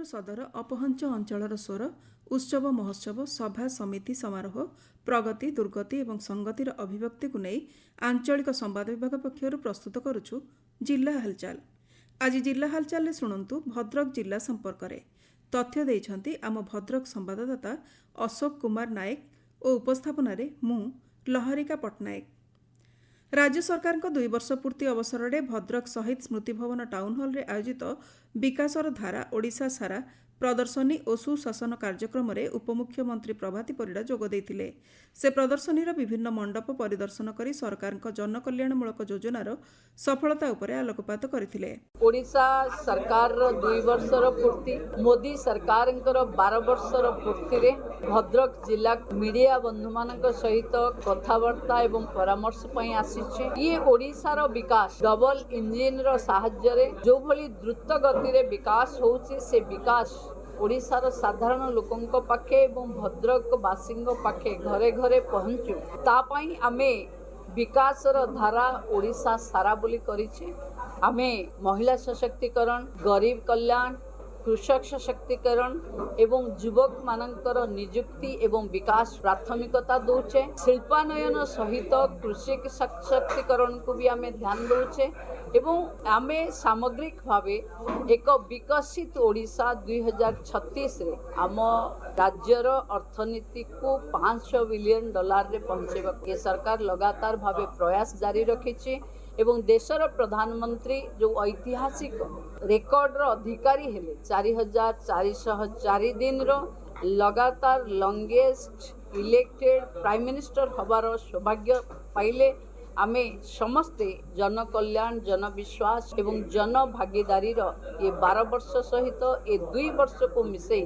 भद्रक सदर अपहंच अंचलर स्वर उत्सव महोत्सव सभा समिति समारोह प्रगति दुर्गति और संगतिर अभिव्यक्ति को नहीं आंचलिक संवाद विभाग पक्षर प्रस्तुत करुछु जिला हालचाल। आज जिला हालचाल शुणु भद्रक जिला संपर्क में तथ्य देइछंती आम भद्रक संवाददाता अशोक कुमार नायक और उपस्थापन मु लहरिका पट्टनायक। राज्य सरकार 2 वर्ष पूर्ति अवसर में भद्रक शहीद स्मृति भवन टाउन हॉल रे आयोजित विकासर धारा ओडिशा सारा प्रदर्शनी और सुशासन कार्यक्रम में उपमुख्यमंत्री प्रभाती परिड़ा जोग देइथिले। से प्रदर्शनीर विभिन्न मंडप परिदर्शन करी सरकार जनकल्याणमूलक योजनार सफलता उपरे आलोकपात करथिले। ओडिशा सरकार 2 वर्षर पूर्ति मोदी सरकार 12 वर्षर पूर्ति रे भद्रक जिला मीडिया बंधु मानक सहित कथबार्ता एवं परामर्श पई आसीछि। ये ओडिशार विकास डबल इंजिन रो सहाय्य रे जो भली द्रुत गति रे विकास होउछि से विकास ओडिशार साधारण लोकंक पाखे एवं भद्रक बासिंग पाखे घरे घरे पहुँचू तापाई आमे विकासर धारा ओडिशा सारा बोली करिछि। आमे महिला सशक्तिकरण गरीब कल्याण कृषक सशक्तिकरण एवं युवक मानकर नियुक्ति एवं विकास प्राथमिकता दौचे। शिल्पानयन सहित कृषि सशक्तिकरण को भी आमे ध्यान दौचे एवं आमे सामग्रिक भावे एक विकसित ओडिशा 2036 रे आम राज्यर अर्थनीति को $500 बिलियन रे पहुंचेबा के सरकार लगातार भावे प्रयास जारी रखिछि एवं देशर प्रधानमंत्री जो ऐतिहासिक रेकर्ड अधिकारी हेले 4404 दिन रो लगातार लंगेस्ट इलेक्टेड प्राइम मिनिस्टर हबार सौभाग्य पाइले। आमे समस्ते जन कल्याण जन विश्वास एवं जन भागीदारी ये 12 वर्ष सहित ये 2 वर्ष को मिसे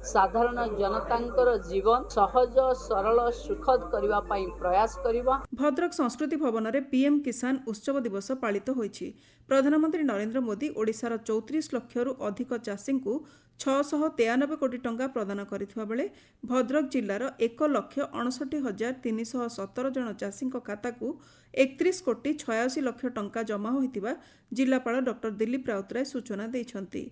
साधारण जनतांकर जीवन सहज सरल सुखद करबा पई प्रयास करबा। भद्रक संस्कृति भवन में पीएम किसान उत्सव दिवस पालित होईछि। प्रधानमंत्री नरेंद्र मोदी ओडिशार 34 लक्षरू अधिक चाषी को 693 कोटी टंका प्रदान करथिबा बेले भद्रक जिल्लार 1,59,317 जन चाषी खाता को 31 कोटी 86 लक्ष टंका जमा होइतिबा जिल्लापाल डॉक्टर दिलीप राउतराय सूचना दैछंती।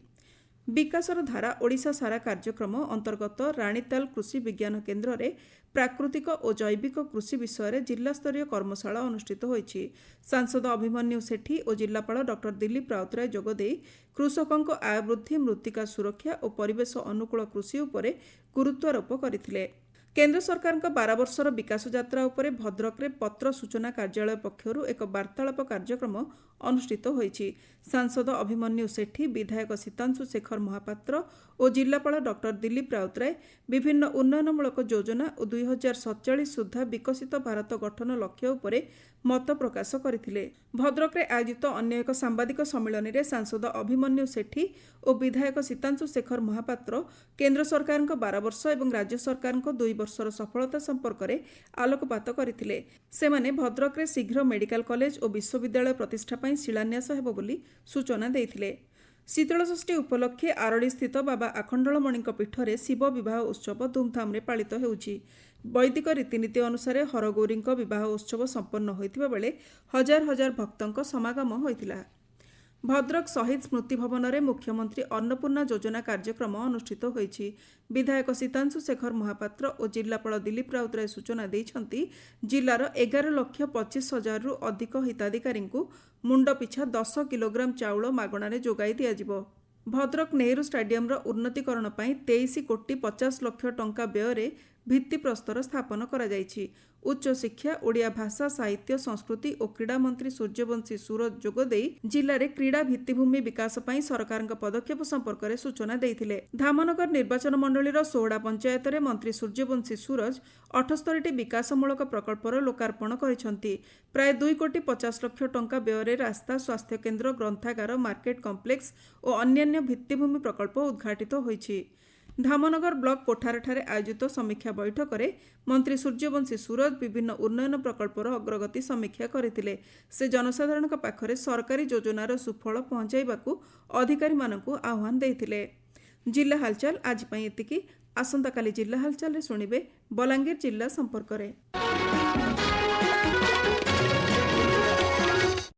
विकासर धारा ओडिशा सारा कार्यक्रम अंतर्गत राणीताल कृषि विज्ञान केन्द्र में प्राकृतिक और जैविक कृषि विषय जिला स्तरीय कर्मशाला अनुष्ठित होईछि। सांसद अभिमन्यु सेठी और जिलापाल डॉक्टर दिलीप राउतराय जोगदे कृषकों आय वृद्धि मृत्तिका सुरक्षा और परिवेश अनुकूल कृषि उपरे गुरुत्वारोप करथिले। केन्द्र सरकार 12 वर्षर विकास यात्रा उपरे भद्रक रे पत्र सूचना कार्यालय पक्षरु एक वार्तालाप कार्यक्रम अनुष्ठित होईछि। सांसद अभिमन्यु सेठी विधायक सीतांशु शेखर महापात्र और जिलापाल डॉक्टर दिलीप राउतराय विभिन्न उन्नयनमूलक योजना और 2047 सुधा विकसित भारत गठन लक्ष्य उपरे मत प्रकाश करथिले। भद्रक रे आयोजित अन्य एक सांबादिक सम्मेलन में सांसद अभिमन्यु सेठी और विधायक सीतांशु शेखर महापात्र केन्द्र सरकार 12 वर्ष और राज्य सरकार 2 वर्षर सफलता संपर्क में आलोकपात करथिले। सेमाने भद्रक रे शीघ्र मेडिकल कॉलेज और विश्वविद्यालय प्रतिष्ठा पई शिलान्यास हेबो बोली सूचना देइथिले। शीतलषष्ठी उपलक्षे आरडी स्थित बाबा आखंडलमणि पीठरे शिव विवाह उत्सव धूमधाम पालित होउछि। वैदिक रीतिनीति अनुसार हरगौरी विवाह उत्सव संपन्न होइतिबा बेले हजार हजार भक्तों समागम होइतिला। भद्रक शहीद स्मृति भवन में मुख्यमंत्री अन्नपूर्णा योजना कार्यक्रम अनुष्ठित होईछि। विधायक सीतांशु शेखर महापात्र और जिलापाल दिलीप राउतराय सूचना देइछंती जिलार 11,25,000 रु अधिक हिताधिकारी मुंड पिछा 10 किलोग्राम चाउल मागणारे जोगाई दियाजिबो। भद्रक नेहरू स्टाडियम उन्नतीकरण पई 23 कोटी 50 लक्ष टंका व्यय भित्तिप्रस्तर स्थापन करा जायछि। उच्च शिक्षा ओडिया भाषा साहित्य संस्कृति और क्रीड़ा मंत्री सूर्यवंशी सूरज जोगदेई जिले में क्रीड़ा भित्तिभूमि विकास पई सरकार पदक्षेप संपर्क में सूचना देइथिले। धामनगर निर्वाचन मंडलीर सोहड़ा पंचायत में मंत्री सूर्यवंशी सूरज 78टी विकासमूलक प्रकल्पर लोकार्पण करिसेंति। प्राय 2 कोटी 50 लक्ष टंका व्यय रास्ता स्वास्थ्य केन्द्र ग्रंथागार मार्केट कम्प्लेक्स और अन्यान्य भित्तिभूमि प्रकल्प उद्घाटित होईछि। धामनगर ब्लॉक कोठारठारे आयोजित समीक्षा बैठक में मंत्री सूर्यवंशी सूरज विभिन्न उन्नयन प्रकल्पर अग्रगति समीक्षा करथिले। से जनसाधारण पाखरे सरकारी योजनार सुफल पहुंचाइबाकू अधिकारी मानकू आह्वान देइथिले। जिला हालचाल आज पई एतिकी। आसंता काली जिला हालचाल रे सुनिबे बलांगीर जिला संपर्क रे।